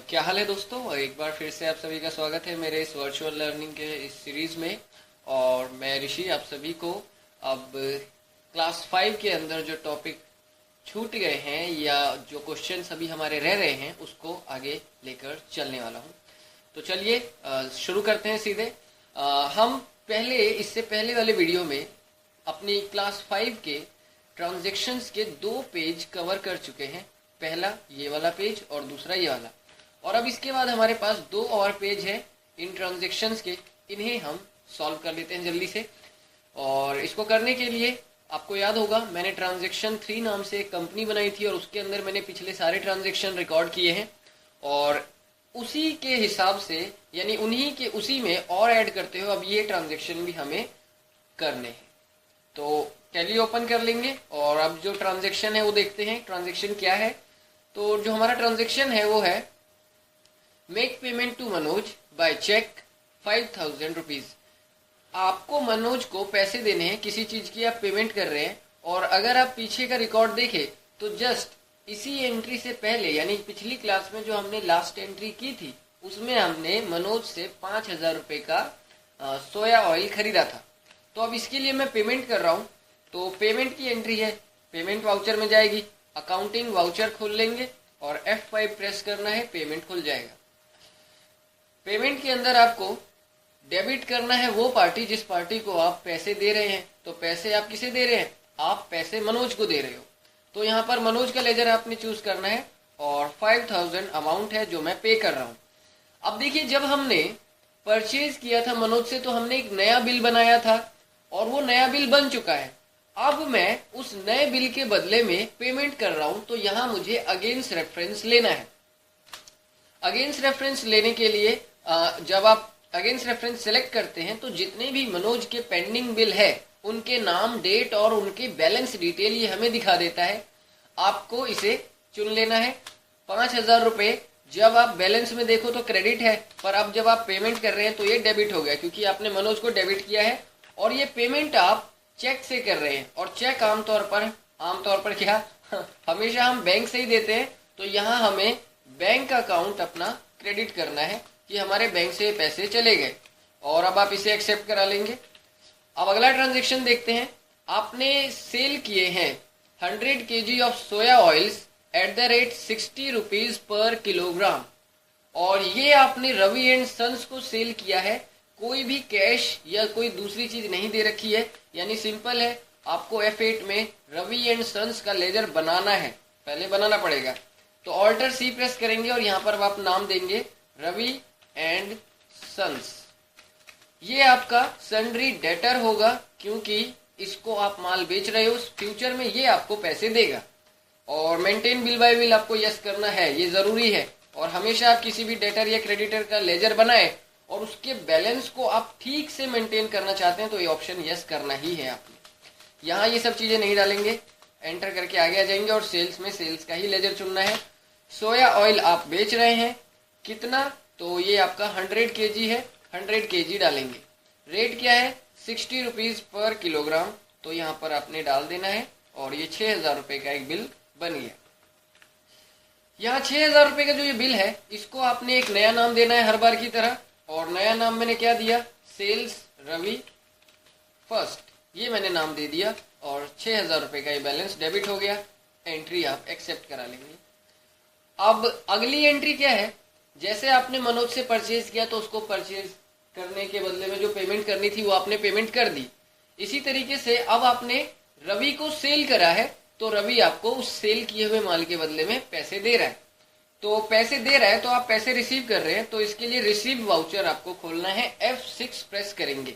क्या हाल है दोस्तों। एक बार फिर से आप सभी का स्वागत है मेरे इस वर्चुअल लर्निंग के इस सीरीज में। और मैं ऋषि आप सभी को अब क्लास 5 के अंदर जो टॉपिक छूट गए हैं या जो क्वेश्चंस अभी हमारे रह रहे हैं उसको आगे लेकर चलने वाला हूं। तो चलिए शुरू करते हैं सीधे। हम इससे पहले वाले वीडियो में अपनी क्लास 5 के ट्रांजैक्शंस के 2 पेज कवर कर चुके हैं। पहला ये वाला पेज और दूसरा ये वाला। और अब इसके बाद हमारे पास 2 और पेज है इन ट्रांजैक्शंस के। इन्हें हम सॉल्व कर लेते हैं जल्दी से। और इसको करने के लिए आपको याद होगा मैंने ट्रांजैक्शन 3 नाम से एक कंपनी बनाई थी और उसके अंदर मैंने पिछले सारे ट्रांजैक्शन रिकॉर्ड किए हैं और उसी के हिसाब से यानी उन्हीं के उसी में और ऐड करते हो अब ये ट्रांजैक्शन भी हमें करने हैं। तो टैली ओपन कर लेंगे और अब जो ट्रांजैक्शन है वो देखते हैं ट्रांजैक्शन क्या है। तो जो हमारा ट्रांजैक्शन है वो है make payment to Manoj by cheque 5000 rupees. आपको मनोज को पैसे देने हैं, किसी चीज की आप पेमेंट कर रहे हैं। और अगर आप पीछे का रिकॉर्ड देखें तो जस्ट इसी एंट्री से पहले यानी पिछली क्लास में जो हमने लास्ट एंट्री की थी उसमें हमने मनोज से 5000 रुपए का सोया ऑयल खरीदा था। तो अब इसके लिए मैं पेमेंट कर रहा हूं तो पेमेंट की एंट्री है, पेमेंट वाउचर में जाएगी, अकाउंटिंग वाउचर खोल लेंगे और F5 प्रेस करना है, पेमेंट खुल जाएगा। पेमेंट के अंदर आपको डेबिट करना है वो पार्टी जिस पार्टी को आप पैसे दे रहे हैं। तो पैसे आप किसे दे रहे हैं? आप पैसे मनोज को दे रहे हो। तो यहाँ पर मनोज का लेजर आपने चूज करना है और 5000 अमाउंट है जो मैं पे कर रहा हूँ। अब देखिए जब हमने परचेज किया था मनोज से तो हमने एक नया बिल बनाया था और वो नया बिल बन चुका है। अब मैं उस नए बिल के बदले में पेमेंट कर रहा हूं तो यहां मुझे अगेंस्ट रेफरेंस लेना है। अगेंस्ट रेफरेंस लेने के लिए जब आप अगेंस्ट रेफरेंस सेलेक्ट करते हैं तो जितने भी मनोज के पेंडिंग बिल है उनके नाम, डेट और उनके बैलेंस डिटेल ये हमें दिखा देता है। आपको इसे चुन लेना है। 5000 रुपए जब आप बैलेंस में देखो तो क्रेडिट है, पर अब जब आप पेमेंट कर रहे हैं तो ये डेबिट हो गया क्योंकि आपने मनोज को डेबिट किया है। और ये पेमेंट आप चेक से कर रहे हैं और चेक आमतौर पर क्या हमेशा हम बैंक से ही देते हैं। तो यहाँ हमें बैंक अकाउंट अपना क्रेडिट करना है कि हमारे बैंक से पैसे चले गए और अब आप इसे एक्सेप्ट करा लेंगे। अब अगला ट्रांजैक्शन देखते हैं। आपने सेल किए हैं 100 kg of soya oils eight the rate 60 rupees per kilogram और ये आपने रवि एंड सन्स को सेल किया है। कोई भी कैश या कोई दूसरी चीज नहीं दे रखी है, यानी सिंपल है। आपको F8 में रवि एंड सन्स का लेजर बनाना है, पहले बनाना पड़ेगा। तो ऑल्टर C प्रेस करेंगे और यहाँ पर आप नाम देंगे रवि एंड सन्स। ये आपका सन्ड्री डेटर होगा क्योंकि इसको आप माल बेच रहे हो, फ्यूचर में ये आपको पैसे देगा। और मेंटेन बिल बाय बिल आपको यस करना है, ये जरूरी है। और हमेशा आप किसी भी डेटर या क्रेडिटर का लेजर बनाए और उसके बैलेंस को आप ठीक से मेंटेन करना चाहते हैं तो ये ऑप्शन यस करना ही है आपने। यहाँ ये सब चीजें नहीं डालेंगे, एंटर करके आगे आ जाएंगे और सेल्स में सेल्स का ही लेजर चुनना है। सोया ऑयल आप बेच रहे हैं कितना, तो ये आपका 100 kg है, 100 kg डालेंगे। रेट क्या है 60 रुपीज पर किलोग्राम, तो यहाँ पर आपने डाल देना है और ये 6000 रुपए का एक बिल बन गया। यहाँ 6000 रुपए का जो ये बिल है इसको आपने एक नया नाम देना है हर बार की तरह। और नया नाम मैंने क्या दिया, सेल्स रवि फर्स्ट, ये मैंने नाम दे दिया और 6000 रुपए का ये बैलेंस डेबिट हो गया। एंट्री आप एक्सेप्ट करा लेंगे। अब अगली एंट्री क्या है, जैसे आपने मनोज से परचेज किया तो उसको परचेज करने के बदले में जो पेमेंट करनी थी वो आपने पेमेंट कर दी। इसी तरीके से अब आपने रवि को सेल करा है तो रवि आपको उस सेल किए हुए माल के बदले में पैसे दे रहा है। तो पैसे दे रहा है तो आप पैसे रिसीव कर रहे हैं, तो इसके लिए रिसीव वाउचर आपको खोलना है, F6 प्रेस करेंगे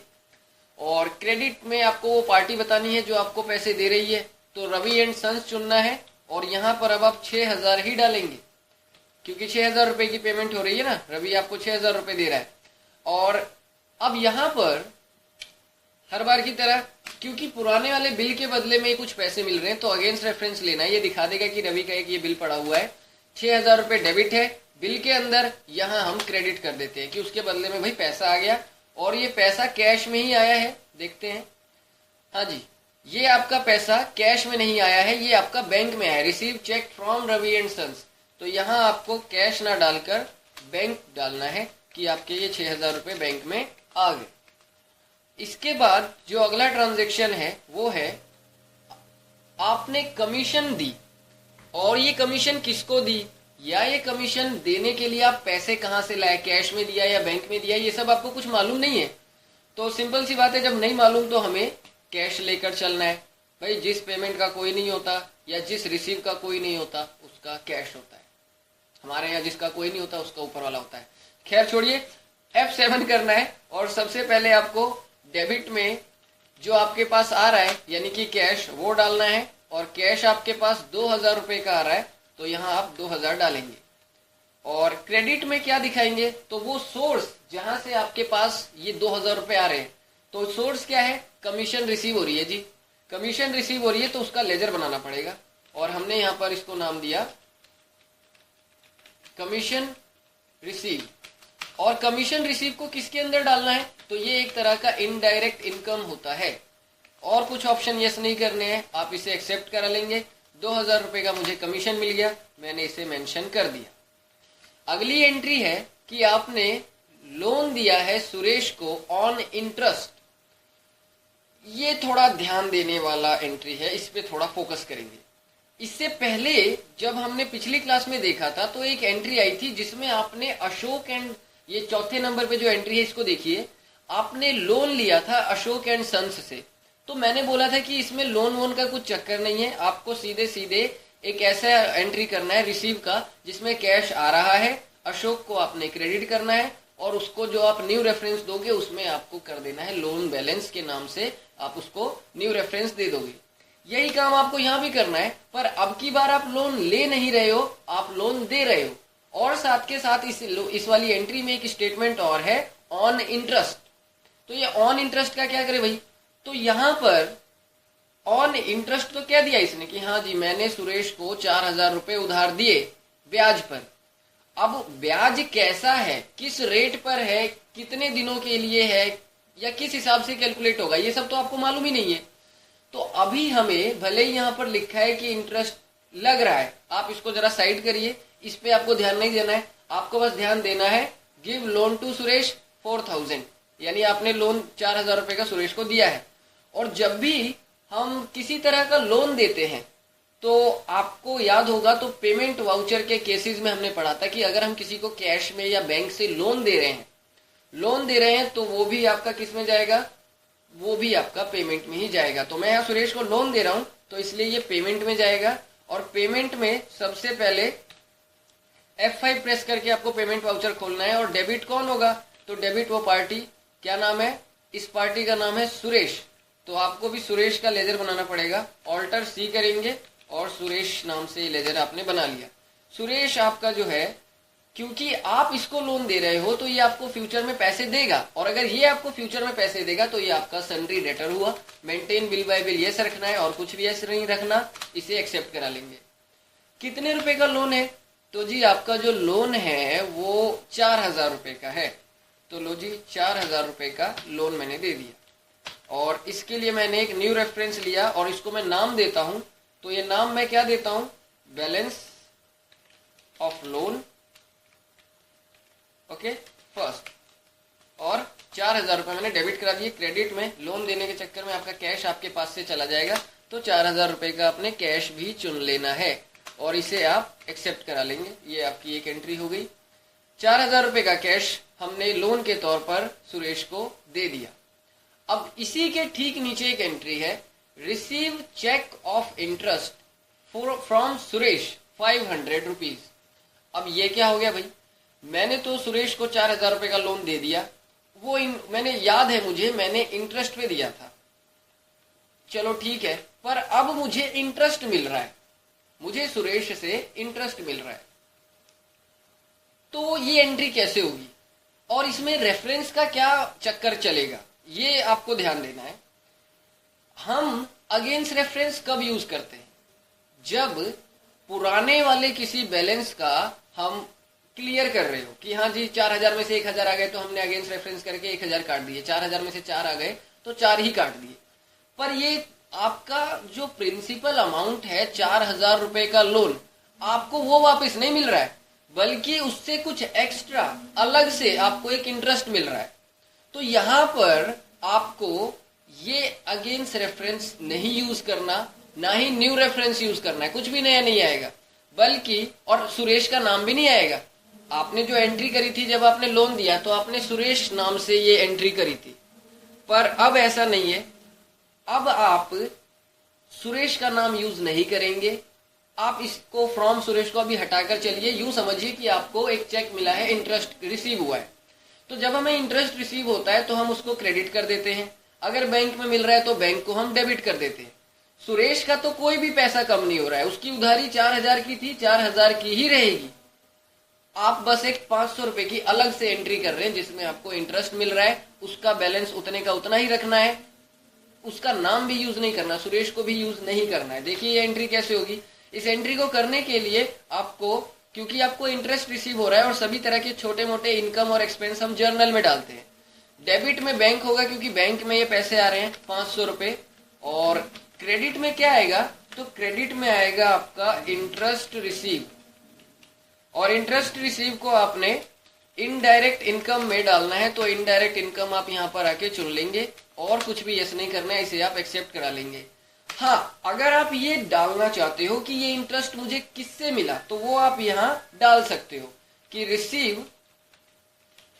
और क्रेडिट में आपको वो पार्टी बतानी है जो आपको पैसे दे रही है। तो रवि एंड सन्स चुनना है और यहाँ पर अब आप 6000 ही डालेंगे क्योंकि 6000 रुपए की पेमेंट हो रही है ना, रवि आपको 6000 रुपए दे रहा है। और अब यहाँ पर हर बार की तरह क्योंकि पुराने वाले बिल के बदले में कुछ पैसे मिल रहे हैं तो अगेंस्ट रेफरेंस लेना है। ये दिखा देगा कि रवि का एक ये बिल पड़ा हुआ है, 6000 रुपए डेबिट है बिल के अंदर, यहाँ हम क्रेडिट कर देते हैं कि उसके बदले में भाई पैसा आ गया। और ये पैसा कैश में ही आया है, देखते हैं। हाँ जी, ये आपका पैसा कैश में नहीं आया है, ये आपका बैंक में आया, receive cheque from Ravi and sons. तो यहाँ आपको कैश ना डालकर बैंक डालना है कि आपके ये 6,000 रुपये बैंक में आ गए। इसके बाद जो अगला ट्रांजैक्शन है वो है आपने कमीशन दी, और ये कमीशन किसको दी या ये कमीशन देने के लिए आप पैसे कहां से लाए, कैश में दिया या बैंक में दिया, ये सब आपको कुछ मालूम नहीं है। तो सिंपल सी बात है, जब नहीं मालूम तो हमें कैश लेकर चलना है। भाई जिस पेमेंट का कोई नहीं होता या जिस रिसीव का कोई नहीं होता उसका कैश होता है। हमारे यहाँ जिसका कोई नहीं होता उसका ऊपर वाला होता है। खैर छोड़िए, F7 करना है और सबसे पहले आपको डेबिट में जो आपके पास आ रहा है यानी कि कैश, वो डालना है। और कैश आपके पास 2,000 रुपये का आ रहा है तो यहाँ आप 2,000 डालेंगे। और क्रेडिट में क्या दिखाएंगे, तो वो सोर्स जहां से आपके पास ये 2,000 रुपये आ रहे हैं, तो सोर्स क्या है, कमीशन रिसीव हो रही है जी, कमीशन रिसीव हो रही है तो उसका लेजर बनाना पड़ेगा। और हमने यहाँ पर इसको नाम दिया कमीशन रिसीव। और कमीशन रिसीव को किसके अंदर डालना है, तो ये एक तरह का इनडायरेक्ट इनकम होता है। और कुछ ऑप्शन यस नहीं करने हैं, आप इसे एक्सेप्ट करा लेंगे। 2,000 रुपये का मुझे कमीशन मिल गया, मैंने इसे मेंशन कर दिया। अगली एंट्री है कि आपने लोन दिया है सुरेश को ऑन इंटरेस्ट। ये थोड़ा ध्यान देने वाला एंट्री है, इस पे थोड़ा फोकस करेंगे। इससे पहले जब हमने पिछली क्लास में देखा था तो एक एंट्री आई थी जिसमें आपने अशोक एंड, ये चौथे नंबर पे जो एंट्री है इसको देखिए, आपने लोन लिया था अशोक एंड सन्स से। तो मैंने बोला था कि इसमें लोन वोन का कुछ चक्कर नहीं है, आपको सीधे सीधे एक ऐसा एंट्री करना है रिसीव का जिसमें कैश आ रहा है, अशोक को आपने क्रेडिट करना है और उसको जो आप न्यू रेफरेंस दोगे उसमें आपको कर देना है लोन बैलेंस के नाम से, आप उसको न्यू रेफरेंस दे दोगे। यही काम आपको यहाँ भी करना है, पर अब की बार आप लोन ले नहीं रहे हो, आप लोन दे रहे हो। और साथ के साथ इस वाली एंट्री में एक स्टेटमेंट और है ऑन इंटरेस्ट। तो ये ऑन इंटरेस्ट का क्या करे भाई, तो यहां पर ऑन इंटरेस्ट तो क्या दिया इसने कि हाँ जी मैंने सुरेश को 4,000 रुपए उधार दिए ब्याज पर। अब ब्याज कैसा है, किस रेट पर है, कितने दिनों के लिए है या किस हिसाब से कैलकुलेट होगा, ये सब तो आपको मालूम ही नहीं है। तो अभी हमें भले ही यहाँ पर लिखा है कि इंटरेस्ट लग रहा है, आप इसको जरा साइड करिए, इस पे आपको ध्यान नहीं देना है। आपको बस ध्यान देना है गिव लोन टू सुरेश 4,000, यानी आपने लोन 4,000 रुपए का सुरेश को दिया है। और जब भी हम किसी तरह का लोन देते हैं तो आपको याद होगा, तो पेमेंट वाउचर के केसेस में हमने पढ़ा था कि अगर हम किसी को कैश में या बैंक से लोन दे रहे हैं तो वो भी आपका किस में जाएगा, वो भी आपका पेमेंट में ही जाएगा। तो मैं यहाँ सुरेश को लोन दे रहा हूं तो इसलिए ये पेमेंट में जाएगा। और पेमेंट में सबसे पहले F5 प्रेस करके आपको पेमेंट वाउचर खोलना है। और डेबिट कौन होगा, तो डेबिट वो पार्टी, क्या नाम है, इस पार्टी का नाम है सुरेश, तो आपको भी सुरेश का लेजर बनाना पड़ेगा। ऑल्टर C करेंगे और सुरेश नाम से लेजर आपने बना लिया। सुरेश आपका जो है, क्योंकि आप इसको लोन दे रहे हो तो ये आपको फ्यूचर में पैसे देगा, और अगर ये आपको फ्यूचर में पैसे देगा तो ये आपका सन्ड्री डेटर हुआ। Maintain bill bye bill yes रखना है और कुछ भी यस नहीं रखना, इसे एक्सेप्ट करा लेंगे। कितने रुपए का लोन है, तो जी आपका जो लोन है वो 4,000 रुपए का है। तो लो जी 4,000 रुपए का लोन मैंने दे दिया। और इसके लिए मैंने एक न्यू रेफरेंस लिया और इसको मैं नाम देता हूं। तो ये नाम मैं क्या देता हूं, balance of loan, okay first. और 4,000 रुपए मैंने डेबिट करा दिए। क्रेडिट में लोन देने के चक्कर में आपका कैश आपके पास से चला जाएगा, तो 4,000 रुपए का आपने कैश भी चुन लेना है और इसे आप एक्सेप्ट करा लेंगे। ये आपकी एक एंट्री हो गई। 4,000 रुपए का कैश हमने लोन के तौर पर सुरेश को दे दिया। अब इसी के ठीक नीचे एक एंट्री है, receive cheque of interest from Suresh 500 rupees. अब ये क्या हो गया भाई, मैंने तो सुरेश को 4,000 रुपए का लोन दे दिया, वो मैंने याद है मुझे मैंने इंटरेस्ट पे दिया था, चलो ठीक है, पर अब मुझे इंटरेस्ट मिल रहा है, मुझे सुरेश से इंटरेस्ट मिल रहा है। तो ये एंट्री कैसे होगी और इसमें रेफरेंस का क्या चक्कर चलेगा, ये आपको ध्यान देना है। हम अगेंस्ट रेफरेंस कब यूज करते हैं, जब पुराने वाले किसी बैलेंस का हम क्लियर कर रहे हो कि हाँ जी 4,000 में से 1,000 आ गए तो हमने अगेंस्ट रेफरेंस करके 1,000 काट दिए, 4,000 में से 4 आ गए तो 4 ही काट दिए। पर ये आपका जो प्रिंसिपल अमाउंट है 4,000 रुपए का लोन, आपको वो वापस नहीं मिल रहा है। बल्कि उससे कुछ एक्स्ट्रा अलग से आपको एक इंटरेस्ट मिल रहा है। तो यहां पर आपको ये अगेंस्ट रेफरेंस नहीं यूज करना, ना ही न्यू रेफरेंस यूज करना है, कुछ भी नया नहीं आएगा, बल्कि और सुरेश का नाम भी नहीं आएगा। आपने जो एंट्री करी थी जब आपने लोन दिया तो आपने सुरेश नाम से ये एंट्री करी थी, पर अब ऐसा नहीं है। अब आप सुरेश का नाम यूज नहीं करेंगे। आप इसको फ्रॉम सुरेश को अभी हटाकर चलिए, यूं समझिए कि आपको एक चेक मिला है, इंटरेस्ट रिसीव हुआ है। तो जब हमें इंटरेस्ट रिसीव होता है तो हम उसको क्रेडिट कर देते हैं, अगर बैंक में मिल रहा है तो बैंक को हम डेबिट कर देते हैं। सुरेश का तो कोई भी पैसा कम नहीं हो रहा है, उसकी उधारी 4,000 की थी, 4,000 की ही रहेगी। आप बस एक 500 रुपए की अलग से एंट्री कर रहे हैं जिसमें आपको इंटरेस्ट मिल रहा है, उसका बैलेंस उतने का उतना ही रखना है, उसका नाम भी यूज नहीं करना, सुरेश को भी यूज नहीं करना है। देखिए ये एंट्री कैसे होगी। इस एंट्री को करने के लिए आपको, क्योंकि आपको इंटरेस्ट रिसीव हो रहा है और सभी तरह के छोटे मोटे इनकम और एक्सपेंस हम जर्नल में डालते हैं। डेबिट में बैंक होगा क्योंकि बैंक में ये पैसे आ रहे हैं 500 रुपए, और क्रेडिट में क्या आएगा, तो क्रेडिट में आएगा आपका इंटरेस्ट रिसीव, और इंटरेस्ट रिसीव को आपने इनडायरेक्ट इनकम में डालना है। तो इनडायरेक्ट इनकम आप यहाँ पर आके चुन लेंगे और कुछ भी यस नहीं करना है, इसे आप एक्सेप्ट करा लेंगे। हाँ, अगर आप ये डालना चाहते हो कि ये इंटरेस्ट मुझे किससे मिला, तो वो आप यहाँ डाल सकते हो कि रिसीव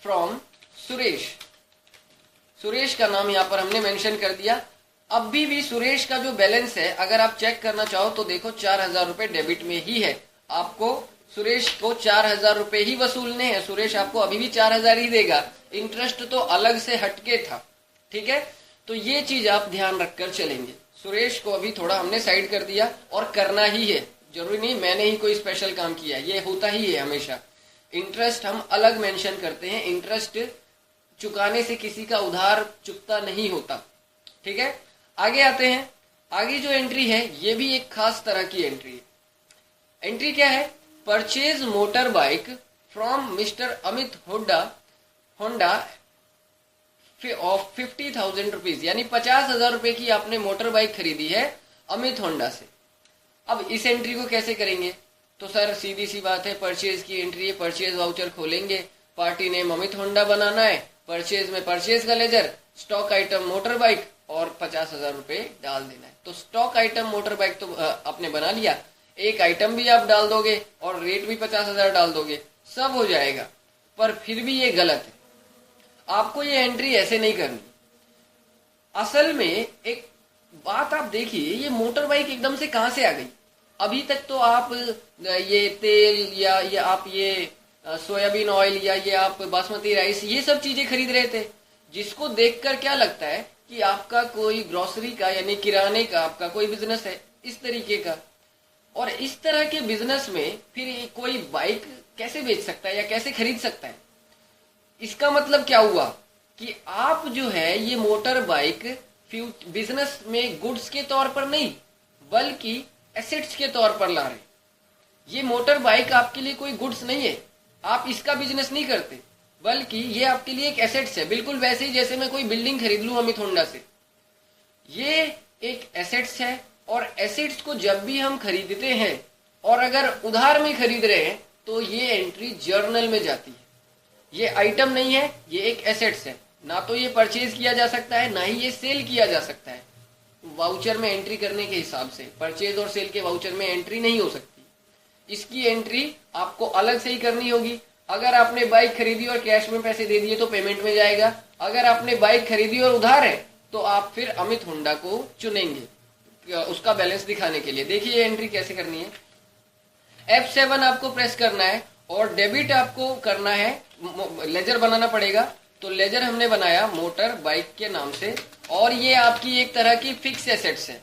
फ्रॉम सुरेश। सुरेश का नाम यहाँ पर हमने मेंशन कर दिया। अभी भी सुरेश का जो बैलेंस है अगर आप चेक करना चाहो तो देखो 4,000 रुपए डेबिट में ही है। आपको सुरेश को 4,000 रुपए ही वसूलने हैं, सुरेश आपको अभी भी 4,000 ही देगा, इंटरेस्ट तो अलग से हटके था। ठीक है, तो ये चीज आप ध्यान रखकर चलेंगे। सुरेश को अभी थोड़ा हमने साइड कर दिया, और करना ही है, जरूरी नहीं मैंने ही कोई स्पेशल काम किया, ये होता ही है हमेशा। इंटरेस्ट हम अलग मेंशन करते हैं, इंटरेस्ट चुकाने से किसी का उधार चुकता नहीं होता। ठीक है, आगे आते हैं। आगे जो एंट्री है ये भी एक खास तरह की एंट्री है। एंट्री क्या है, purchase motor bike from mister Amit Honda of 50,000 rupees, यानी 50,000 रुपए की आपने मोटर बाइक खरीदी है अमित होंडा से। अब इस एंट्री को कैसे करेंगे, तो सर सीधी सी बात है, परचेज की एंट्री है, परचेज वाउचर खोलेंगे, पार्टी नेम अमित होंडा बनाना है, परचेज में परचेज का ledger, stock item motor bike और 50,000 रुपए डाल देना है। तो स्टॉक आइटम मोटर बाइक तो आपने बना लिया, एक आइटम भी आप डाल दोगे और रेट भी 50,000 डाल दोगे, सब हो जाएगा। पर फिर भी ये गलत है, आपको ये एंट्री ऐसे नहीं करनी। असल में एक बात आप देखिए, ये मोटर बाइक एकदम से कहां से आ गई। अभी तक तो आप ये तेल या आप ये सोयाबीन ऑयल या ये आप बासमती राइस ये सब चीजें खरीद रहे थे, जिसको देखकर क्या लगता है कि आपका कोई ग्रोसरी का यानी किराने का आपका कोई बिजनेस है इस तरीके का। और इस तरह के बिजनेस में फिर कोई बाइक कैसे बेच सकता है या कैसे खरीद सकता है। इसका मतलब क्या हुआ कि आप जो है ये मोटर बाइक बिजनेस में गुड्स के तौर पर नहीं बल्कि एसेट्स के तौर पर ला रहे। ये मोटर बाइक आपके लिए कोई गुड्स नहीं है, आप इसका बिजनेस नहीं करते, बल्कि ये आपके लिए एक एसेट्स है। बिल्कुल वैसे ही जैसे मैं कोई बिल्डिंग खरीद लूं अमित होंडा से, ये एक एसेट्स है। और एसेट्स को जब भी हम खरीदते हैं और अगर उधार में खरीद रहे हैं तो ये एंट्री जर्नल में जाती है। ये आइटम नहीं है, ये एक एसेट्स है, ना तो ये परचेज किया जा सकता है ना ही ये सेल किया जा सकता है। वाउचर में एंट्री करने के हिसाब से परचेज और सेल के वाउचर में एंट्री नहीं हो सकती, इसकी एंट्री आपको अलग से ही करनी होगी। अगर आपने बाइक खरीदी और कैश में पैसे दे दिए तो पेमेंट में जाएगा, अगर आपने बाइक खरीदी और उधार है तो आप फिर अमित होंडा को चुनेंगे उसका बैलेंस दिखाने के लिए। देखिए ये एंट्री कैसे करनी है, F7 आपको प्रेस करना है और डेबिट आपको करना है, लेजर बनाना पड़ेगा। तो लेजर हमने बनाया मोटर बाइक के नाम से, और ये आपकी एक तरह की फिक्स एसेट्स है।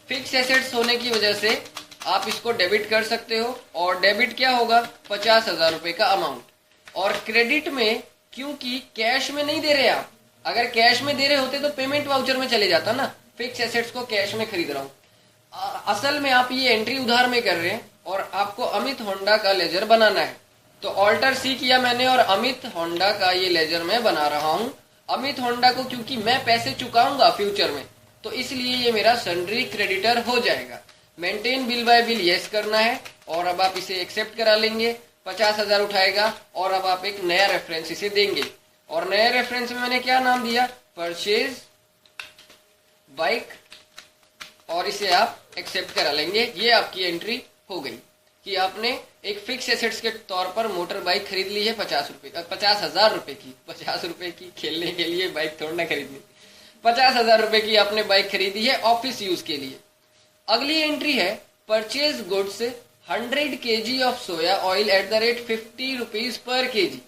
फिक्स एसेट्स होने की वजह से आप इसको डेबिट कर सकते हो, और डेबिट क्या होगा 50,000 रुपए का अमाउंट। और क्रेडिट में क्योंकि कैश में नहीं दे रहे आप, अगर कैश में दे रहे होते तो पेमेंट वाउचर में चले जाता ना, फिक्स एसेट्स को कैश में खरीद रहा हूं। असल में आप ये एंट्री उधार में कर रहे हैं और आपको अमित होंडा का लेजर बनाना है। तो ऑल्टर सी किया मैंने और अमित होंडा का ये लेजर मैं बना रहा हूं। अमित होंडा को क्योंकि मैं पैसे चुकाऊंगा फ्यूचर में, तो इसलिए ये मेरा सन्ड्री क्रेडिटर हो जाएगा। Maintain bill bye bill yes करना है और अब आप इसे एक्सेप्ट करा लेंगे। 50,000 उठाएगा और अब आप एक नया रेफरेंस इसे देंगे। और नया रेफरेंस में मैंने क्या नाम दिया, परचेज बाइक, और इसे आप एक्सेप्ट करा लेंगे। ये आपकी एंट्री हो गई कि आपने एक फिक्स एसेट्स के तौर पर मोटर बाइक खरीद ली है 50,000 रुपए की। 50 रुपए की खेलने के लिए बाइक थोड़ा ना खरीदनी, 50,000 रुपए की आपने बाइक खरीदी है ऑफिस यूज के लिए। अगली एंट्री है purchase goods 100 kg of soya oil eight the rate 50 rupees per KG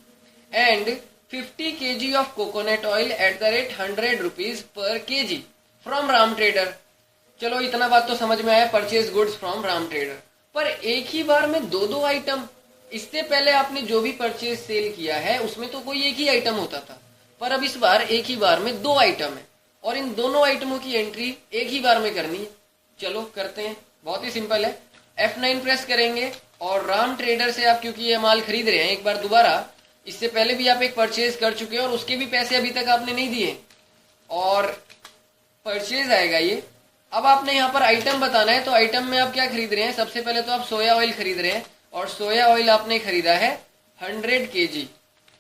and 50 kg of coconut oil eight the rate 100 rupees per KG from Ram trader. चलो इतना बात तो समझ में आया, purchase goods from Ram trader. पर एक ही बार में दो आइटम, इससे पहले आपने जो भी परचेज सेल किया है उसमें तो कोई एक ही आइटम होता था, पर अब इस बार एक ही बार में 2 आइटम है और इन दोनों आइटमों की एंट्री एक ही बार में करनी है। चलो करते हैं, बहुत ही सिंपल है। F9 प्रेस करेंगे और राम ट्रेडर से आप, क्योंकि ये माल खरीद रहे हैं एक बार दोबारा, इससे पहले भी आप एक परचेज कर चुके हैं और उसके भी पैसे अभी तक आपने नहीं दिए और परचेज आएगा ये। अब आपने यहाँ पर आइटम बताना है, तो आइटम में आप क्या खरीद रहे हैं, सबसे पहले तो आप सोया ऑयल खरीद रहे हैं और सोया ऑयल आपने खरीदा है 100 kg,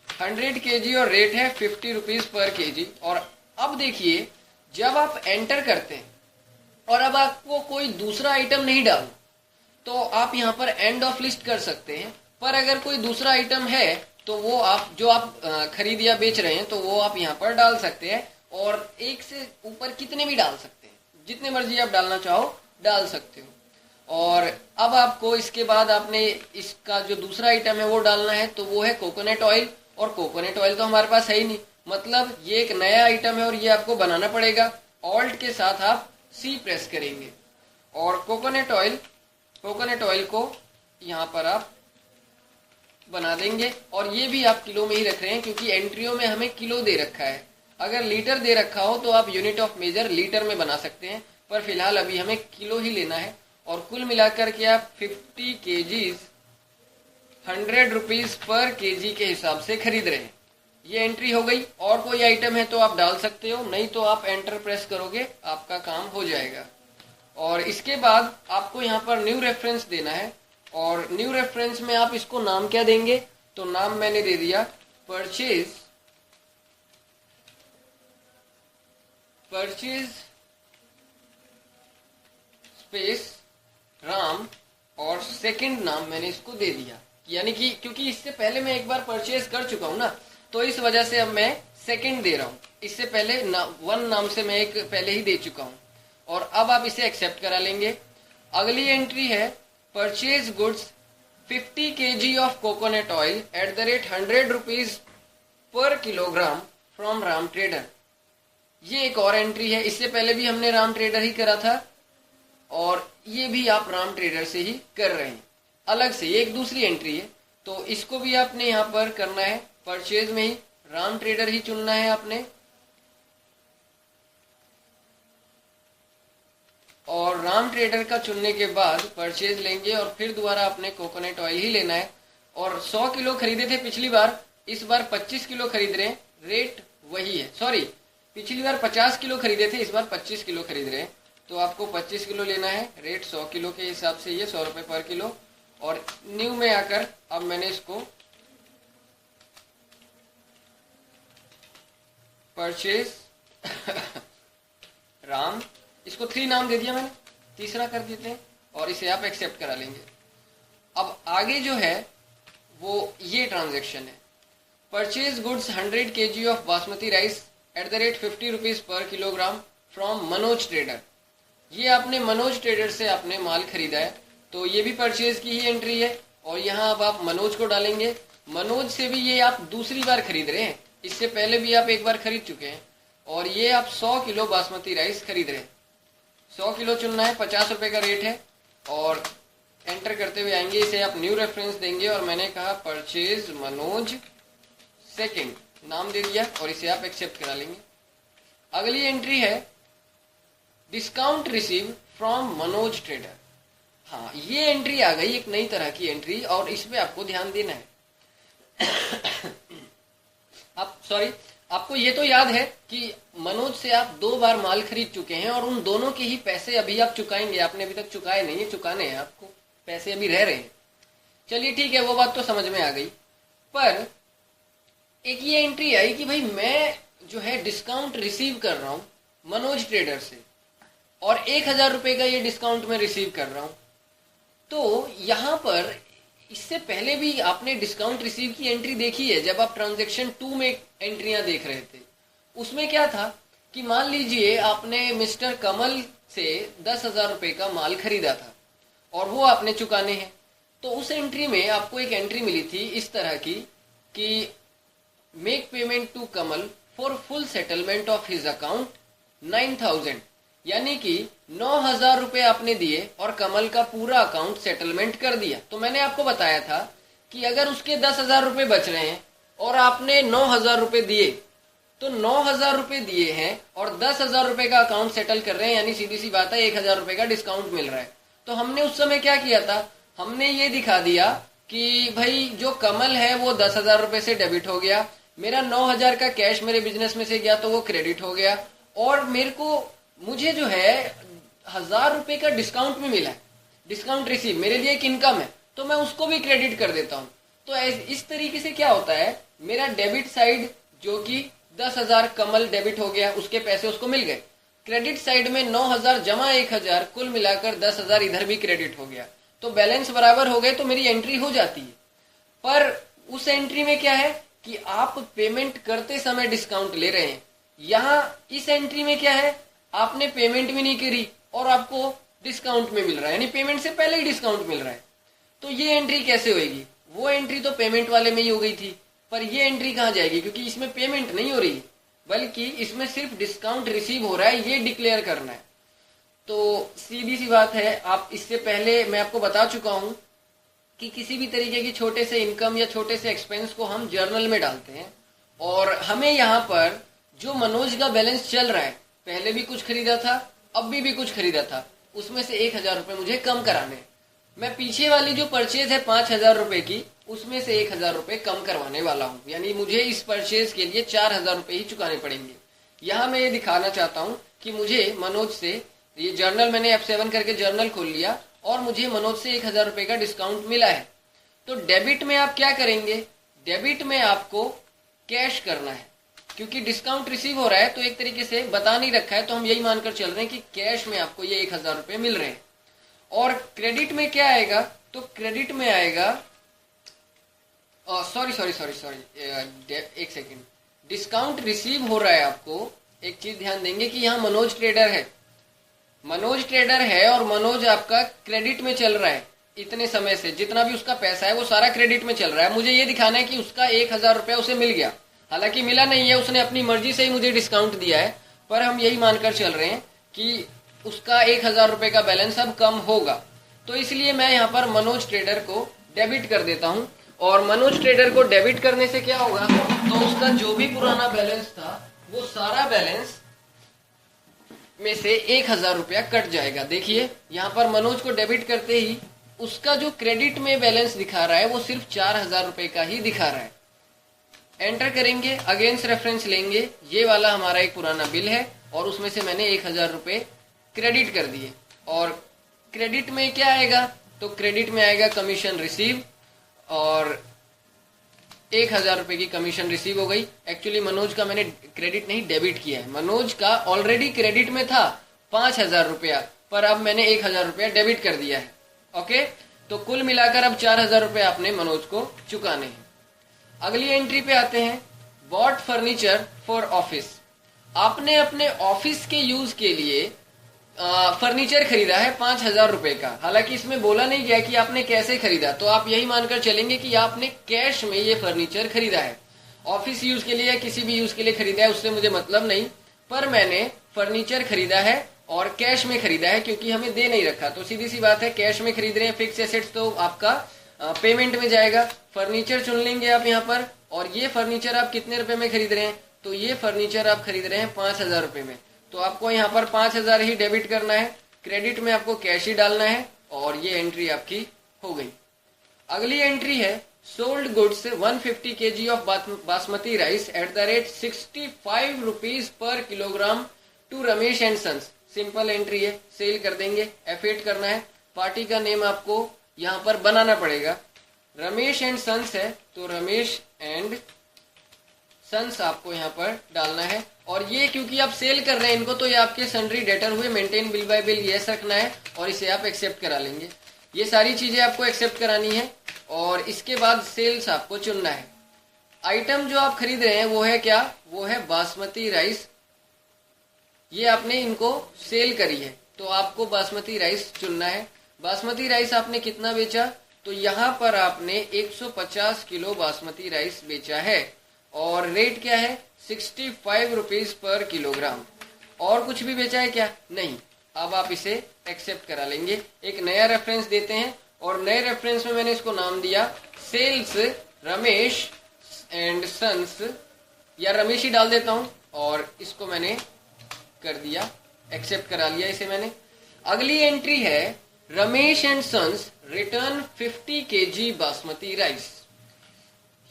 100 kg और रेट है 50 रुपीज पर केजी। और अब देखिए जब आप एंटर करते हैं और अब आपको कोई दूसरा आइटम नहीं डालना तो आप यहाँ पर एंड ऑफ लिस्ट कर सकते हैं, पर अगर कोई दूसरा आइटम है तो वो आप जो आप खरीद या बेच रहे हैं तो वो आप यहाँ पर डाल सकते हैं और एक से ऊपर कितने भी डाल सकते हैं, जितने मर्जी आप डालना चाहो डाल सकते हो। और अब आपको इसके बाद आपने इसका जो दूसरा आइटम है वो डालना है, तो वो है कोकोनट ऑयल, और कोकोनट ऑयल तो हमारे पास है ही नहीं, मतलब ये एक नया आइटम है और ये आपको बनाना पड़ेगा। ऑल्ट के साथ आप C प्रेस करेंगे और कोकोनट ऑयल को यहाँ पर आप बना देंगे। और ये भी आप किलो में ही रख रहे हैं क्योंकि एंट्रियों में हमें किलो दे रखा है। अगर लीटर दे रखा हो तो आप यूनिट ऑफ मेजर लीटर में बना सकते हैं, पर फिलहाल अभी हमें किलो ही लेना है। और कुल मिलाकर के आप 50 kgs 100 रुपीज पर केजी के हिसाब से खरीद रहे हैं। ये एंट्री हो गई। और कोई आइटम है तो आप डाल सकते हो, नहीं तो आप एंटर प्रेस करोगे, आपका काम हो जाएगा। और इसके बाद आपको यहाँ पर न्यू रेफरेंस देना है और न्यू रेफरेंस में आप इसको नाम क्या देंगे, तो नाम मैंने दे दिया परचेज स्पेस राम और सेकंड नाम मैंने इसको दे दिया, यानी कि क्योंकि इससे पहले मैं एक बार परचेज कर चुका हूं ना, तो इस वजह से अब मैं सेकंड दे रहा हूं। इससे पहले 1 नाम से मैं एक पहले ही दे चुका हूं और अब आप इसे एक्सेप्ट करा लेंगे। अगली एंट्री है purchase goods 50 kg of coconut oil eight the rate 100 rupees per kilogram from Ram trader. ये एक और एंट्री है, इससे पहले भी हमने राम ट्रेडर ही करा था और ये भी आप राम ट्रेडर से ही कर रहे हैं अलग से, ये एक दूसरी एंट्री है। तो इसको भी आपने यहाँ पर करना है, परचेज में ही राम ट्रेडर ही चुनना है आपने और राम ट्रेडर का चुनने के बाद परचेज लेंगे और फिर दोबारा आपने कोकोनट ऑयल ही लेना है। और 100 किलो खरीदे थे पिछली बार, इस बार 25 किलो खरीद रहे हैं, रेट वही है। सॉरी, पिछली बार 50 किलो खरीदे थे, इस बार 25 किलो खरीद रहे हैं, तो आपको 25 किलो लेना है। रेट 100 किलो के हिसाब से ये 100 रुपए पर किलो। और न्यू में आकर अब मैंने इसको परचेज राम, इसको 3 नाम दे दिया मैंने, तीसरा कर देते हैं और इसे आप एक्सेप्ट करा लेंगे। अब आगे जो है वो ये ट्रांजैक्शन है, purchase goods 100 kg of basmati rice at the rate 50 rupees per kilogram from Manoj trader. ये आपने मनोज ट्रेडर से आपने माल खरीदा है, तो ये भी परचेज की ही एंट्री है और यहाँ अब आप मनोज को डालेंगे। मनोज से भी ये आप दूसरी बार खरीद रहे हैं, इससे पहले भी आप एक बार खरीद चुके हैं और ये आप 100 किलो बासमती राइस खरीद रहे हैं। 100 किलो चुनना है, 50 रुपए का रेट है और एंटर करते हुए आएंगे, इसे आप न्यू रेफरेंस देंगे और मैंने कहा परचेज मनोज सेकंड, नाम दे दिया और इसे आप एक्सेप्ट करा लेंगे। अगली एंट्री है discount receive from Manoj trader. हाँ, ये एंट्री आ गई, एक नई तरह की एंट्री और इसमें आपको ध्यान देना है। आपको ये तो याद है कि मनोज से आप 2 बार माल खरीद चुके हैं और उन दोनों के ही पैसे अभी आप चुकाएंगे, आपने अभी तक चुकाए नहीं है, चुकाने हैं आपको, पैसे अभी रह रहे हैं। चलिए ठीक है, वो बात तो समझ में आ गई। पर एक ये एंट्री आई कि भाई मैं जो है डिस्काउंट रिसीव कर रहा हूं मनोज ट्रेडर से, और 1,000 रुपए का ये डिस्काउंट मैं रिसीव कर रहा हूं। तो यहां पर इससे पहले भी आपने डिस्काउंट रिसीव की एंट्री देखी है, जब आप ट्रांजैक्शन 2 में एंट्रियां देख रहे थे। उसमें क्या था कि मान लीजिए आपने मिस्टर कमल से 10,000 रुपए का माल खरीदा था और वो आपने चुकाने हैं। तो उस एंट्री में आपको एक एंट्री मिली थी इस तरह की कि make payment to Kamal for full settlement of his account 9,000, यानी कि 9,000 रुपए आपने दिए और कमल का पूरा अकाउंट सेटलमेंट कर दिया। तो मैंने आपको बताया था कि अगर उसके 10,000 रुपए बच रहे हैं और आपने 9,000 रुपए दिए, तो 9,000 रुपए दिए हैं और 10,000 रुपए का अकाउंट सेटल कर रहे हैं, यानी सीधी सी बात है 1,000 रुपए का डिस्काउंट मिल रहा है। तो हमने उस समय क्या किया था, हमने ये दिखा दिया कि भाई जो कमल है वो 10,000 रुपए से डेबिट हो गया, मेरा 9,000 का कैश मेरे बिजनेस में से गया तो वो क्रेडिट हो गया, और मुझे जो है 1,000 रुपए का डिस्काउंट में मिला है, डिस्काउंट रिसीव मेरे लिए एक इनकम है, तो मैं उसको भी क्रेडिट कर देता हूं। तो इस तरीके से क्या होता है, मेरा डेबिट साइड जो कि 10,000 कमल डेबिट हो गया, उसके पैसे उसको मिल गए, क्रेडिट साइड में 9,000 जमा 1,000 कुल मिलाकर 10,000 इधर भी क्रेडिट हो गया, तो बैलेंस बराबर हो गए, तो मेरी एंट्री हो जाती है। पर उस एंट्री में क्या है कि आप पेमेंट करते समय डिस्काउंट ले रहे हैं। यहां इस एंट्री में क्या है, आपने पेमेंट भी नहीं करी और आपको डिस्काउंट में मिल रहा है, यानी पेमेंट से पहले ही डिस्काउंट मिल रहा है। तो ये एंट्री कैसे होगी, वो एंट्री तो पेमेंट वाले में ही हो गई थी, पर ये एंट्री कहां जाएगी, क्योंकि इसमें पेमेंट नहीं हो रही, बल्कि इसमें सिर्फ डिस्काउंट रिसीव हो रहा है, ये डिक्लेयर करना है। तो सीधी सी बात है, आप इससे पहले मैं आपको बता चुका हूं कि किसी भी तरीके की छोटे से इनकम या छोटे से एक्सपेंस को हम जर्नल में डालते हैं, और हमें यहाँ पर जो मनोज का बैलेंस चल रहा है, पहले भी कुछ खरीदा था, अब भी कुछ खरीदा था, उसमें से 1,000 रुपए मुझे कम कराने। मैं पीछे वाली जो परचेज है 5,000 रुपए की, उसमें से 1,000 रुपए कम करवाने वाला हूँ, यानी मुझे इस परचेज के लिए 4,000 रुपए ही चुकाने पड़ेंगे। यहाँ मैं ये दिखाना चाहता हूँ कि मुझे मनोज से, ये जर्नल मैंने F7 करके जर्नल खोल लिया और मुझे मनोज से 1,000 रुपए का डिस्काउंट मिला है। तो डेबिट में आप क्या करेंगे, डेबिट में आपको कैश करना है, क्योंकि डिस्काउंट रिसीव हो रहा है तो एक तरीके से बता नहीं रखा है, तो हम यही मानकर चल रहे हैं कि कैश में आपको ये 1,000 रुपए मिल रहे हैं। और क्रेडिट में क्या आएगा, तो क्रेडिट में आएगा, सॉरी एक सेकेंड, डिस्काउंट रिसीव हो रहा है आपको। एक चीज ध्यान देंगे कि यहाँ मनोज ट्रेडर है, मनोज ट्रेडर है और मनोज आपका क्रेडिट में चल रहा है, इतने समय से जितना भी उसका पैसा है वो सारा क्रेडिट में चल रहा है। मुझे ये दिखाना है कि उसका 1,000 रुपया उसे मिल गया, हालांकि मिला नहीं है, उसने अपनी मर्जी से ही मुझे डिस्काउंट दिया है, पर हम यही मानकर चल रहे हैं कि उसका 1,000 रुपए का बैलेंस अब कम होगा। तो इसलिए मैं यहाँ पर मनोज ट्रेडर को डेबिट कर देता हूँ, और मनोज ट्रेडर को डेबिट करने से क्या होगा, तो उसका जो भी पुराना बैलेंस था वो सारा बैलेंस में से 1,000 रुपया कट जाएगा। देखिए यहाँ पर मनोज को डेबिट करते ही उसका जो क्रेडिट में बैलेंस दिखा रहा है वो सिर्फ 4,000 रुपए का ही दिखा रहा है। एंटर करेंगे, अगेंस्ट रेफरेंस लेंगे, ये वाला हमारा एक पुराना बिल है और उसमें से मैंने 1,000 रुपए क्रेडिट कर दिए। और क्रेडिट में क्या आएगा, तो क्रेडिट में आएगा कमीशन रिसीव, और 1,000 रुपए की कमीशन रिसीव हो गई। एक्चुअली मनोज का मैंने क्रेडिट नहीं डेबिट किया है, मनोज का ऑलरेडी क्रेडिट में था 5,000 रुपया, पर अब मैंने 1,000 रुपया डेबिट कर दिया है। ओके, तो कुल मिलाकर अब 4,000 रुपए आपने मनोज को चुकाने हैं। अगली एंट्री पे आते हैं, बॉट फर्नीचर फॉर ऑफिस। आपने अपने ऑफिस के यूज के लिए फर्नीचर खरीदा है 5,000 रुपए का। हालांकि इसमें बोला नहीं गया कि आपने कैसे खरीदा, तो आप यही मानकर चलेंगे कि आपने कैश में ये फर्नीचर खरीदा है। ऑफिस यूज के लिए या किसी भी यूज के लिए खरीदा है उससे मुझे मतलब नहीं, पर मैंने फर्नीचर खरीदा है और कैश में खरीदा है, क्योंकि हमें दे नहीं रखा। तो सीधी सी बात है, कैश में खरीद रहे हैं, फिक्स एसेट्स तो आपका पेमेंट में जाएगा। फर्नीचर चुन लेंगे आप यहाँ पर, और ये फर्नीचर आप कितने रुपए में खरीद रहे हैं, तो ये फर्नीचर आप खरीद रहे हैं 5,000 रुपए में, तो आपको यहाँ पर 5,000 ही डेबिट करना है, क्रेडिट में आपको कैश ही डालना है, और ये एंट्री आपकी हो गई। अगली एंट्री है, sold goods 150 kg of basmati rice at the rate 65 rupees per kilogram to Ramesh and sons. Simple entry है, सेल कर देंगे, F8 करना है। पार्टी का नेम आपको यहाँ पर बनाना पड़ेगा, रमेश एंड सन्स है तो रमेश एंड सन्स आपको यहाँ पर डालना है। और ये क्योंकि आप सेल कर रहे हैं इनको, तो ये आपके सन्ड्री डेटर हुए, maintain bill bye bill yes रखना है और इसे आप एक्सेप्ट करा लेंगे। ये सारी चीजें आपको एक्सेप्ट करानी है और इसके बाद सेल्स आपको चुनना है। आइटम जो आप खरीद रहे हैं वो है क्या, वो है बासमती राइस। ये आपने इनको सेल करी है तो आपको बासमती राइस चुनना है। बासमती राइस आपने कितना बेचा, तो यहाँ पर आपने 150 किलो बासमती राइस बेचा है और रेट क्या है 65 रुपीज पर किलोग्राम। और कुछ भी बेचा है क्या, नहीं। अब आप इसे एक्सेप्ट करा लेंगे। एक नया रेफरेंस देते हैं और नए रेफरेंस में मैंने इसको नाम दिया सेल्स रमेश एंड सन्स, या रमेश ही डाल देता हूं और इसको मैंने कर दिया, एक्सेप्ट करा लिया इसे मैंने। अगली एंट्री है Ramesh and sons return 50 KG basmati rice.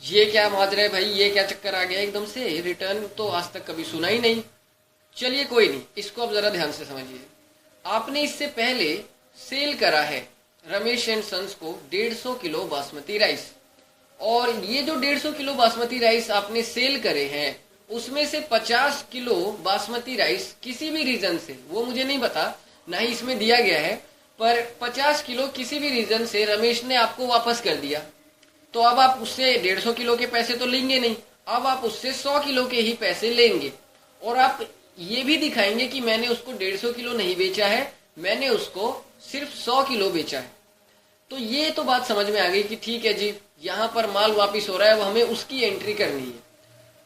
ये क्या माजरा है भाई, ये क्या चक्कर आ गया एकदम से, रिटर्न तो आज तक कभी सुना ही नहीं। चलिए कोई नहीं, इसको अब जरा ध्यान से समझिए। आपने इससे पहले सेल करा है रमेश एंड सन्स को 150 किलो बासमती राइस, और ये जो 150 किलो बासमती राइस आपने सेल करे हैं उसमें से 50 किलो बासमती राइस किसी भी रीजन से, वो मुझे नहीं पता, ना ही इसमें दिया गया है, पर 50 किलो किसी भी रीजन से रमेश ने आपको वापस कर दिया। तो अब आप उससे 150 किलो के पैसे तो लेंगे नहीं, अब आप उससे 100 किलो के ही पैसे लेंगे और आप ये भी दिखाएंगे कि मैंने उसको 150 किलो नहीं बेचा है, मैंने उसको सिर्फ 100 किलो बेचा है। तो ये तो बात समझ में आ गई कि ठीक है जी, यहाँ पर माल वापिस हो रहा है, वो हमें उसकी एंट्री करनी है।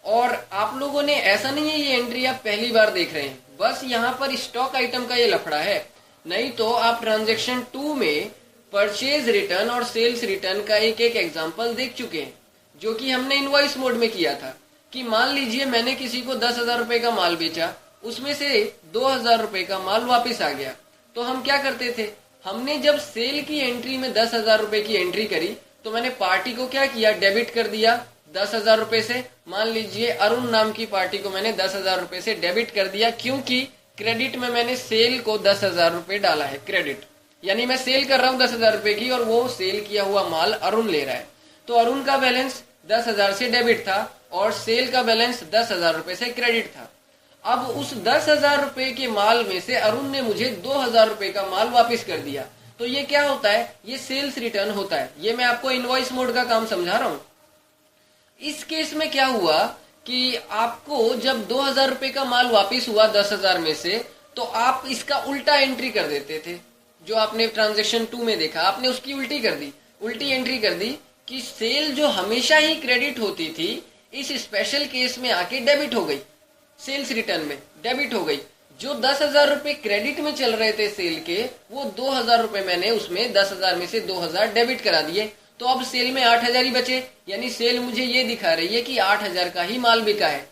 और आप लोगों ने, ऐसा नहीं है ये एंट्री आप पहली बार देख रहे हैं, बस यहाँ पर स्टॉक आइटम का ये लफड़ा है। नहीं तो आप ट्रांजेक्शन 2 में परचेज रिटर्न और सेल्स रिटर्न का एक एक एग्जाम्पल देख चुके हैं, जो कि हमने इनवॉइस मोड में किया था। कि मान लीजिए मैंने किसी को 10,000 रुपए का माल बेचा, उसमें से 2,000 रुपए का माल वापिस आ गया, तो हम क्या करते थे, हमने जब सेल की एंट्री में 10,000 रुपए की एंट्री करी तो मैंने पार्टी को क्या किया, डेबिट कर दिया 10,000 रुपए से। मान लीजिए अरुण नाम की पार्टी को मैंने 10,000 रुपए से डेबिट कर दिया, क्योंकि क्रेडिट में मैंने सेल को 10,000 रुपए डाला है, क्रेडिट यानी मैं सेल कर रहा हूँ 10,000 रुपए की और वो सेल किया हुआ माल अरुण ले रहा है, तो अरुण का बैलेंस 10,000 से डेबिट था और सेल का बैलेंस 10,000 रुपए से क्रेडिट था। अब उस 10,000 रुपए के माल में से अरुण ने मुझे 2,000 रुपए का माल वापस कर दिया, तो ये क्या होता है, ये सेल्स रिटर्न होता है। ये मैं आपको इनवॉइस मोड का काम समझा रहा हूँ। इस केस में क्या हुआ कि आपको जब 2,000 रुपए का माल वापस हुआ 10,000 में से, तो आप इसका उल्टा एंट्री कर देते थे। जो आपने ट्रांजेक्शन 2 में देखा, आपने उसकी उल्टी कर दी, उल्टी एंट्री कर दी कि सेल जो हमेशा ही क्रेडिट होती थी इस स्पेशल केस में आके डेबिट हो गई, सेल्स रिटर्न में डेबिट हो गई। जो 10,000 रुपए क्रेडिट में चल रहे थे सेल के, वो 2,000 रुपए मैंने उसमें 10,000 में से 2,000 डेबिट करा दिए, तो अब सेल में 8,000 ही बचे। यानी सेल मुझे ये दिखा रही है कि 8,000 का ही माल बिका है।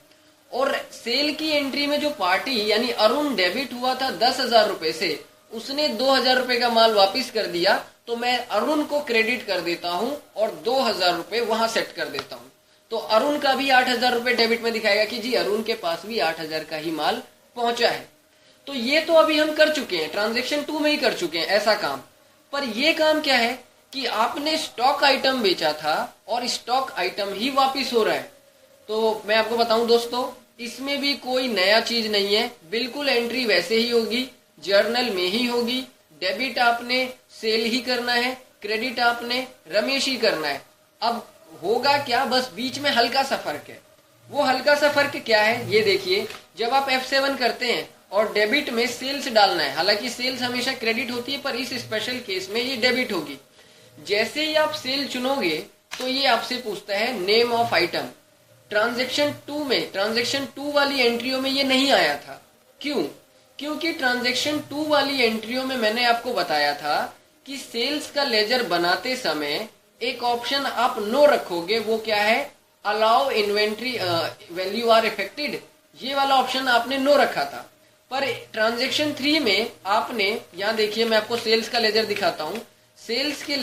और सेल की एंट्री में जो पार्टी यानी अरुण डेबिट हुआ था 10,000 रुपए से, उसने 2,000 रुपए का माल वापिस कर दिया, तो मैं अरुण को क्रेडिट कर देता हूं और 2,000 रुपए वहां सेट कर देता हूं। तो अरुण का भी 8,000 रुपए डेबिट में दिखाएगा कि जी अरुण के पास भी 8,000 का ही माल पहुंचा है। तो ये तो अभी हम कर चुके हैं, ट्रांजेक्शन 2 में ही कर चुके हैं ऐसा काम। पर ये काम क्या है कि आपने स्टॉक आइटम बेचा था और स्टॉक आइटम ही वापिस हो रहा है। तो मैं आपको बताऊं दोस्तों, इसमें भी कोई नया चीज नहीं है, बिल्कुल एंट्री वैसे ही होगी, जर्नल में ही होगी। डेबिट आपने सेल ही करना है, क्रेडिट आपने रमेश ही करना है। अब होगा क्या, बस बीच में हल्का सा फर्क है। वो हल्का सा फर्क क्या है, ये देखिए, जब आप F7 करते हैं और डेबिट में सेल्स डालना है, हालांकि सेल्स हमेशा क्रेडिट होती है पर इस स्पेशल केस में ये डेबिट होगी। जैसे ही आप सेल चुनोगे तो ये आपसे पूछता है नेम ऑफ आइटम। ट्रांजेक्शन 2 में, ट्रांजेक्शन 2 वाली एंट्रियों में ये नहीं आया था। क्यों? क्योंकि ट्रांजेक्शन 2 वाली एंट्रियों में मैंने आपको बताया था कि सेल्स का लेजर बनाते समय एक ऑप्शन आप नो रखोगे, वो क्या है, allow inventory value are affected, ये वाला ऑप्शन आपने नो रखा था। पर ट्रांजेक्शन 3 में आपने, यहां देखिए मैं आपको सेल्स का लेजर दिखाता हूं, सेल्स के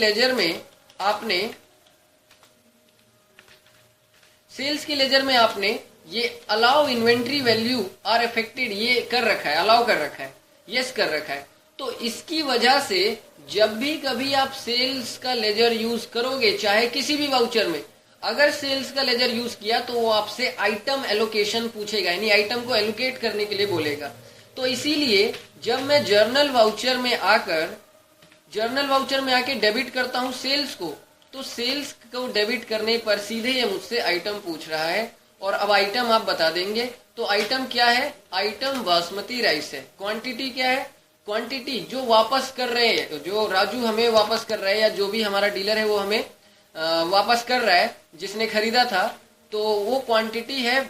लेजर में आपने ये allow inventory value are affected ये कर रखा है, अलाउ कर रखा है, यस कर रखा है। तो इसकी वजह से जब भी कभी आप सेल्स का लेजर यूज करोगे, चाहे किसी भी वाउचर में, अगर सेल्स का लेजर यूज किया तो वो आपसे आइटम एलोकेशन पूछेगा, यानी आइटम को एलोकेट करने के लिए बोलेगा। तो इसीलिए जब मैं जर्नल वाउचर में आके डेबिट करता हूं सेल्स को, तो सेल्स को डेबिट करने पर सीधे ये मुझसे आइटम पूछ रहा है। और अब आइटम आप बता देंगे, तो आइटम क्या है? आइटम बासमती राइस है। क्वांटिटी क्या है? क्वांटिटी जो वापस कर रहे हैं, जो राजू हमें वापस कर रहा है, या जो भी हमारा डीलर है वो हमें वापस कर रहा है, जिसने खरीदा था, तो वो क्वांटिटी है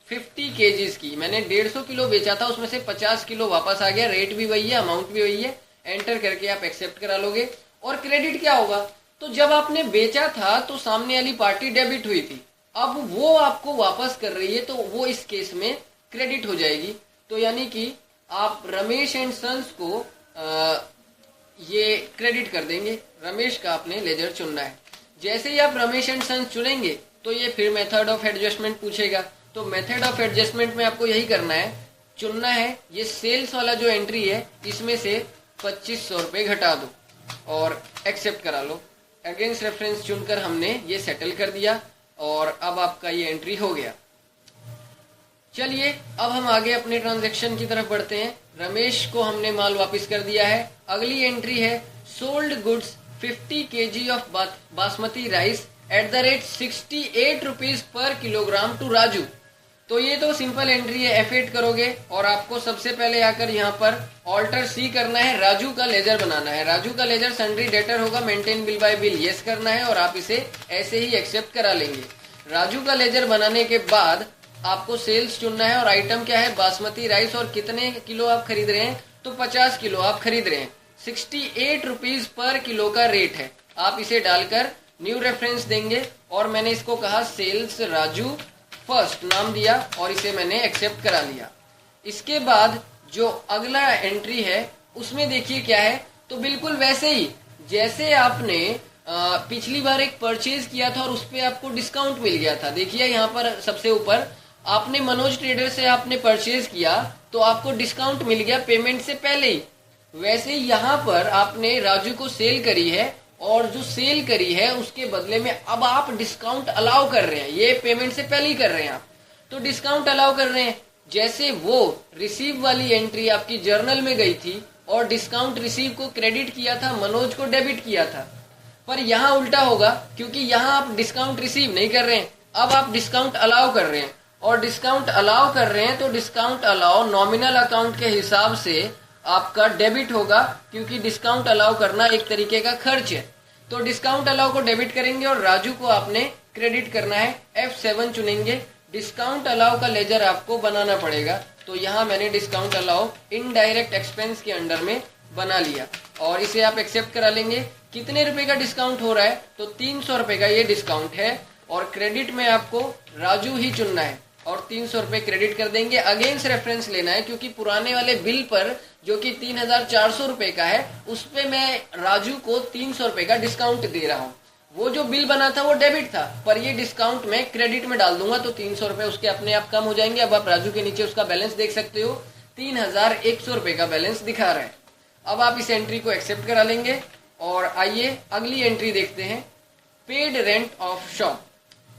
50 केजीज की। मैंने 150 किलो बेचा था, उसमें से 50 किलो वापस आ गया। रेट भी वही है, अमाउंट भी वही है। एंटर करके आप एक्सेप्ट करा लोगे। और क्रेडिट क्या होगा? तो जब आपने बेचा था तो सामने वाली पार्टी डेबिट हुई थी, अब वो आपको वापस कर रही है, तो वो इस केस में क्रेडिट हो जाएगी। तो यानी कि आप रमेश एंड सन्स को ये क्रेडिट कर देंगे। रमेश का आपने लेजर चुनना है। जैसे ही आप रमेश एंड सन्स चुनेंगे तो ये फिर मेथड ऑफ एडजस्टमेंट पूछेगा। तो मेथड ऑफ एडजस्टमेंट में आपको यही करना है, चुनना है ये सेल्स वाला जो एंट्री है, इसमें से 2500 रुपए घटा दो और एक्सेप्ट करा लो। अगेंस्ट रेफरेंस चुनकर हमने ये सेटल कर दिया और अब आपका ये एंट्री हो गया। चलिए अब हम आगे अपने ट्रांजैक्शन की तरफ बढ़ते हैं। रमेश को हमने माल वापस कर दिया है। अगली एंट्री है sold goods 50 kg of basmati rice at the rate 68 rupees per kilogram to Raju. तो ये तो सिंपल एंट्री है, F8 करोगे और आपको सबसे पहले आकर यहाँ पर ऑल्टर सी करना है, राजू का लेजर बनाना है। राजू का लेजर सन्ड्री डेटर होगा, maintain bill bye bill yes करना है और आप इसे ऐसे ही एक्सेप्ट करा लेंगे। राजू का लेजर बनाने के बाद आपको सेल्स चुनना है और आइटम क्या है? बासमती राइस। और कितने किलो आप खरीद रहे हैं? तो 50 किलो आप खरीद रहे हैं। 68 रुपीज पर किलो का रेट है। आप इसे डालकर न्यू रेफरेंस देंगे और मैंने इसको कहा सेल्स राजू फर्स्ट नाम दिया और इसे मैंने एक्सेप्ट करा लिया। इसके बाद जो अगला एंट्री है उसमें देखिए क्या है, तो बिल्कुल वैसे ही जैसे आपने पिछली बार एक परचेज किया था और उस पे आपको डिस्काउंट मिल गया था। देखिए यहाँ पर सबसे ऊपर आपने मनोज ट्रेडर से आपने परचेज किया तो आपको डिस्काउंट मिल गया पेमेंट से पहले ही। वैसे ही यहाँ पर आपने राजू को सेल करी है और जो सेल करी है उसके बदले में अब आप डिस्काउंट अलाउ कर रहे हैं। ये पेमेंट से पहले ही कर रहे हैं आप, तो डिस्काउंट अलाउ कर रहे हैं। जैसे वो रिसीव वाली एंट्री आपकी जर्नल में गई थी और डिस्काउंट रिसीव को क्रेडिट किया था, मनोज को डेबिट किया था, पर यहाँ उल्टा होगा क्योंकि यहाँ आप डिस्काउंट रिसीव नहीं कर रहे हैं, अब आप डिस्काउंट अलाउ कर रहे हैं। और डिस्काउंट अलाउ कर रहे हैं तो डिस्काउंट अलाउ नॉमिनल अकाउंट के हिसाब से आपका डेबिट होगा, क्योंकि डिस्काउंट अलाउ करना एक तरीके का खर्च है। तो डिस्काउंट अलाउ को डेबिट करेंगे और राजू को आपने क्रेडिट करना है। F7 चुनेंगे। डिस्काउंट अलाउ का लेजर आपको बनाना पड़ेगा। तो यहाँ मैंने डिस्काउंट अलाउ इनडायरेक्ट एक्सपेंस के अंडर में बना लिया और इसे आप एक्सेप्ट करा लेंगे। कितने रुपए का डिस्काउंट हो रहा है? तो 300 रुपए का ये डिस्काउंट है और क्रेडिट में आपको राजू ही चुनना है और 300 रुपए क्रेडिट कर देंगे। अगेंस्ट रेफरेंस लेना है क्योंकि पुराने वाले बिल पर जो कि 3400 रुपए का है उस पे मैं राजू को 300 रुपए का डिस्काउंट दे रहा हूँ। वो जो बिल बना था वो डेबिट था, पर ये डिस्काउंट मैं क्रेडिट में डाल दूंगा तो 300 रुपए उसके अपने आप कम हो जाएंगे। अब आप राजू के नीचे उसका बैलेंस देख सकते हो, 3100 रुपए का बैलेंस दिखा रहा है। अब आप इस एंट्री को एक्सेप्ट करा लेंगे और आइए अगली एंट्री देखते हैं, पेड रेंट ऑफ शॉप।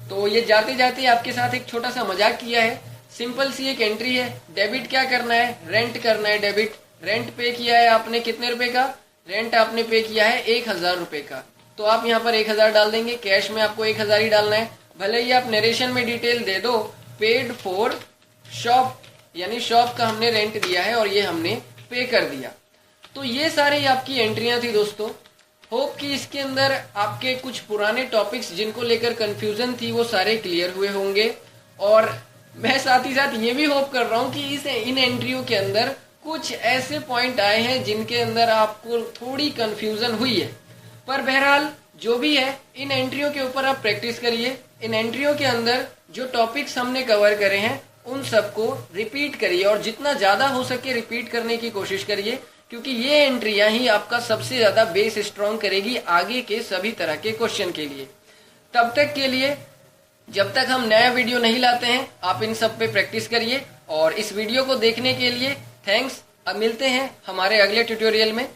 तो ये जाते जाते आपके साथ एक छोटा सा मजाक किया है। सिंपल सी एक एंट्री है, डेबिट क्या करना है? रेंट करना है। डेबिट रेंट पे किया है आपने कितने रुपए का? रेंट आपने पे किया है 1000 रुपए का, तो आप यहाँ पर 1000 डाल देंगे। कैश में आपको 1000 ही डालना है, भले ही आप नरेशन में डिटेल दे दो। पेड फॉर शॉप, यानी शॉप का हमने रेंट दिया है और ये हमने पे कर दिया। तो ये सारी आपकी एंट्रियां थी दोस्तों। होप कि इसके अंदर आपके कुछ पुराने टॉपिक्स जिनको लेकर कंफ्यूजन थी वो सारे क्लियर हुए होंगे। और मैं साथ ही साथ ये भी होप कर रहा हूँ कि इन एंट्रियों के अंदर कुछ ऐसे पॉइंट आए हैं जिनके अंदर आपको थोड़ी कंफ्यूजन हुई है। पर बहरहाल जो भी है, इन एंट्रियों के ऊपर आप प्रैक्टिस करिए। इन एंट्रियों के अंदर जो टॉपिक्स हमने कवर करे हैं उन सबको रिपीट करिए और जितना ज्यादा हो सके रिपीट करने की कोशिश करिए, क्योंकि ये एंट्रियां ही आपका सबसे ज्यादा बेस स्ट्रॉन्ग करेगी आगे के सभी तरह के क्वेश्चन के लिए। तब तक के लिए, जब तक हम नया वीडियो नहीं लाते हैं, आप इन सब पे प्रैक्टिस करिए। और इस वीडियो को देखने के लिए थैंक्स। अब मिलते हैं हमारे अगले ट्यूटोरियल में।